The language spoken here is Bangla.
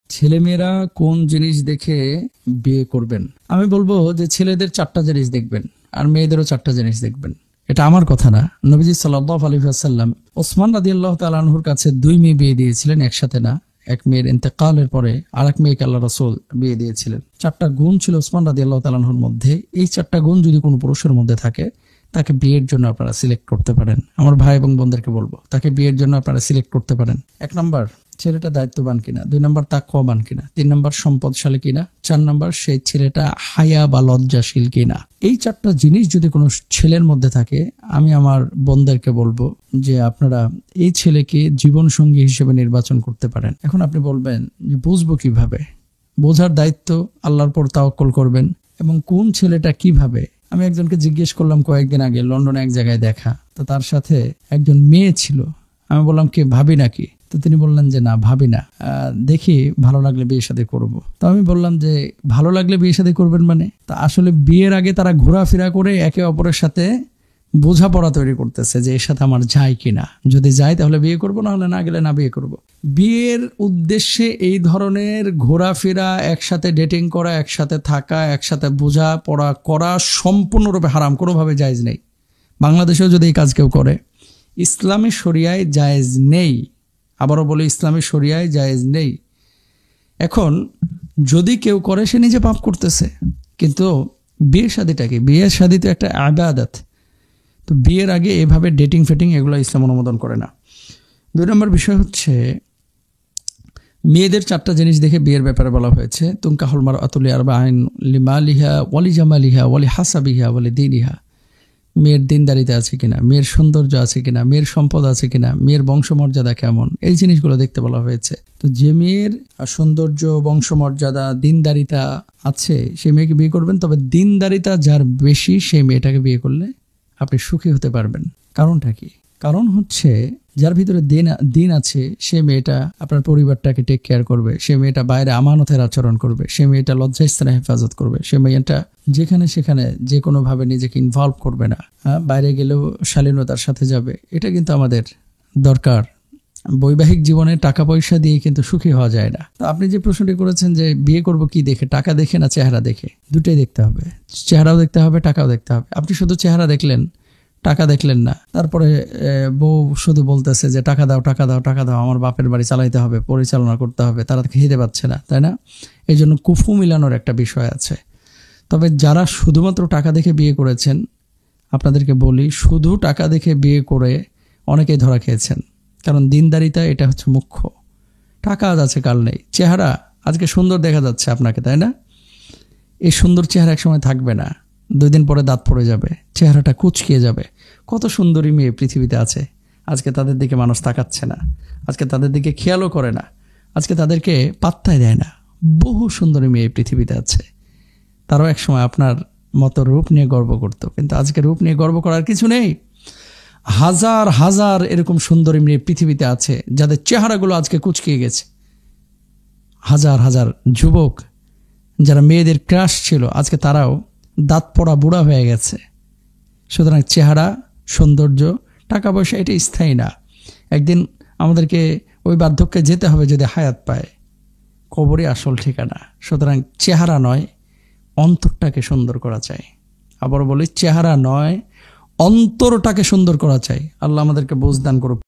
ছেলেমেয়েরা কোন জিনিস দেখে বিয়ে করবেন? আমি বলবো যে ছেলেদের 4টা জিনিস দেখবেন আর মেয়েদেরও 4টা জিনিস দেখবেন। এটা আমার কথা না, নবীজি সাল্লাল্লাহু আলাইহি ওয়াসাল্লাম ওসমান রাদিয়াল্লাহু তাআলা আনহুর কাছে 2 মেয়ে বিয়ে দিয়েছিলেন একসাথে না, এক মেয়ের ইন্তেকালের পরে আরেক মেয়েকে আল্লাহ রাসূল বিয়ে দিয়েছিলেন। 4টা গুণ ছিল ওসমান রাদিয়াল্লাহু তাআলা আনহুর মধ্যে। এই 4টা গুণ যদি কোনো পুরুষের মধ্যে থাকে তাকে বিয়ের জন্য আপনারা সিলেক্ট করতে পারেন। আমার ভাই এবং বোনদেরকে বলবো তাকে বিয়ের জন্য আপনারা সিলেক্ট করতে পারেন। 1 নাম্বার, ছেলেটা দায়িত্ববান কিনা। 2 নাম্বার, তাকওয়াবান কিনা। 3 নাম্বার, সম্পদশালী কিনা। 4 নাম্বার, সেই ছেলেটা হায়া বা লজ্জাশীল কিনা। এই 4টা জিনিস যদি কোনো ছেলের মধ্যে থাকে, আমি আমার বোনদেরকে বলবো যে আপনারা এই ছেলেকে জীবন সঙ্গী হিসেবে নির্বাচন করতে পারেন। এখন আপনি বলবেন যে বুঝবো কিভাবে? বোঝার দায়িত্ব আল্লাহর পর তাওয়াক্কুল করবেন। এবং কোন ছেলেটা কিভাবে, আমি একজনকে জিজ্ঞেস করলাম কয়েকদিন আগে, লন্ডনে এক জায়গায় দেখা, তো তার সাথে একজন মেয়ে ছিল। আমি বললাম কে, ভাবি নাকি? তো তিনি বললেন যে না, ভাবি না, দেখি ভালো লাগলে বিয়ে শাদী করবো। তো আমি বললাম যে ভালো লাগলে বিয়ে শাদী করবেন মানে? তা আসলে বিয়ের আগে তারা ঘোরাফেরা করে একে অপরের সাথে বোঝাপড়া তৈরি করতেছে যে এর সাথে আমার যায় কিনা, যদি যায় তাহলে বিয়ে করবো, না হলে না গেলে না বিয়ে করব। বিয়ের উদ্দেশ্যে এই ধরনের ঘোরাফেরা, একসাথে ডেটিং করা, একসাথে থাকা, একসাথে বোঝাপড়া করা সম্পূর্ণরূপে হারাম, কোনোভাবে জায়েজ নেই। বাংলাদেশেও যদি এই কাজ কেউ করে, ইসলামী শরিয়ায় জায়েজ নেই। আবারও বলি, ইসলামী শরিয়ায় জায়েজ নেই। এখন যদি কেউ করে সে নিজে পাপ করতেছে। কিন্তু বিয়ে শাদীটা কি? বিয়ের শাদী তো একটা ইবাদত। তো বিয়ের আগে এভাবে ডেটিং ফেটিং এগুলো ইসলাম অনুমোদন করে না। 2 নম্বর বিষয় হচ্ছে, মেয়েদের 4টা জিনিস দেখে বিয়ের ব্যাপারে বলা হয়েছে। তুনকাহুল মারআতু লিআরবাইন লিমালিহা ওয়ালি জামালিহা ওয়ালি হাসাবিহা ওয়ালি দীনিহা। মেয়ের দিনদারিতে আছে কিনা, মেয়ের সৌন্দর্য আছে কিনা, মেয়ের সম্পদ আছে কিনা, মেয়ের বংশমর্যাদা কেমন, এই জিনিসগুলো দেখতে বলা হয়েছে। তো যে মেয়ের সৌন্দর্য, বংশমর্যাদা, দিনদারিতা আছে সেই মেয়েকে বিয়ে করবেন। তবে দিনদারিতা যার বেশি সেই মেয়েটাকে বিয়ে করলে আপনি সুখী হতে পারবেন। কারণটা কি? কারণ হচ্ছে যার ভিতরে দিন আছে সে মেয়েটা আপনার পরিবারটাকে টেক কেয়ার করবে, সে মেয়েটা বাইরে আমানতের আচরণ করবে, সে মেয়েটা লজ্জাস্থানে হেফাজত করবে, সে মেয়েটা যেখানে সেখানে যে কোনোভাবে নিজেকে ইনভলভ করবে না, বাইরে গেলেও শালীনতার সাথে যাবে। এটা কিন্তু আমাদের দরকার। বৈবাহিক জীবনে টাকা পয়সা দিয়ে কিন্তু সুখী হওয়া যায় না। তো আপনি যে প্রশ্নটি করেছেন যে বিয়ে করব কি দেখে, টাকা দেখে না চেহারা দেখে? দুটোই দেখতে হবে, চেহারাও দেখতে হবে, টাকাও দেখতে হবে। আপনি শুধু চেহারা দেখলেন, টাকা দেখলেন না, তারপরে বউ শুধু বলতেছে যে টাকা দাও, টাকা দাও, টাকা দাও, আমার বাপের বাড়ি চালাইতে হবে, পরিচালনা করতে হবে, তারা খেতে পাচ্ছে না, তাই না? এই জন্য কুফু মিলানোর একটা বিষয় আছে। তবে যারা শুধুমাত্র টাকা দেখে বিয়ে করেছেন, আপনাদেরকে বলি, শুধু টাকা দেখে বিয়ে করে অনেকেই ধরা খেয়েছেন। কারণ দিনদারিতা এটা হচ্ছে মুখ্য। টাকা আজ আছে কাল নেই। চেহারা আজকে সুন্দর দেখা যাচ্ছে আপনাকে, তাই না? এই সুন্দর চেহারা একসময় থাকবে না, 2 দিন পরে দাঁত পড়ে যাবে, চেহারাটা কুচকিয়ে যাবে। কত সুন্দরী মেয়ে পৃথিবীতে আছে, আজকে তাদের দিকে মানুষ তাকাচ্ছে না, আজকে তাদের দিকে খেয়ালও করে না, আজকে তাদেরকে পাত্তাই দেয় না। বহু সুন্দরী মেয়ে পৃথিবীতে আছে, তারাও একসময় আপনার মতো রূপ নিয়ে গর্ব করত, কিন্তু আজকে রূপ নিয়ে গর্ব করার কিছু নেই। হাজার হাজার এরকম সুন্দরী মেয়ে পৃথিবীতে আছে যাদের চেহারাগুলো আজকে কুচকিয়ে গেছে। হাজার হাজার যুবক যারা মেয়েদের ক্রাশ ছিল, আজকে তারাও দাঁত পড়া বুড়া হয়ে গেছে। সুতরাং চেহারা, সৌন্দর্য, টাকা পয়সা এটা স্থায়ী না। একদিন আমাদেরকে ওই বার্ধক্যে যেতে হবে যদি হায়াত পায়। কবরই আসল ঠিকানা। সুতরাং চেহারা নয়, অন্তরটাকে সুন্দর করা চাই। আবার বলি, চেহারা নয়, অন্তরটাকে সুন্দর করা চাই। আল্লাহ আমাদেরকে বুঝ দান করুক।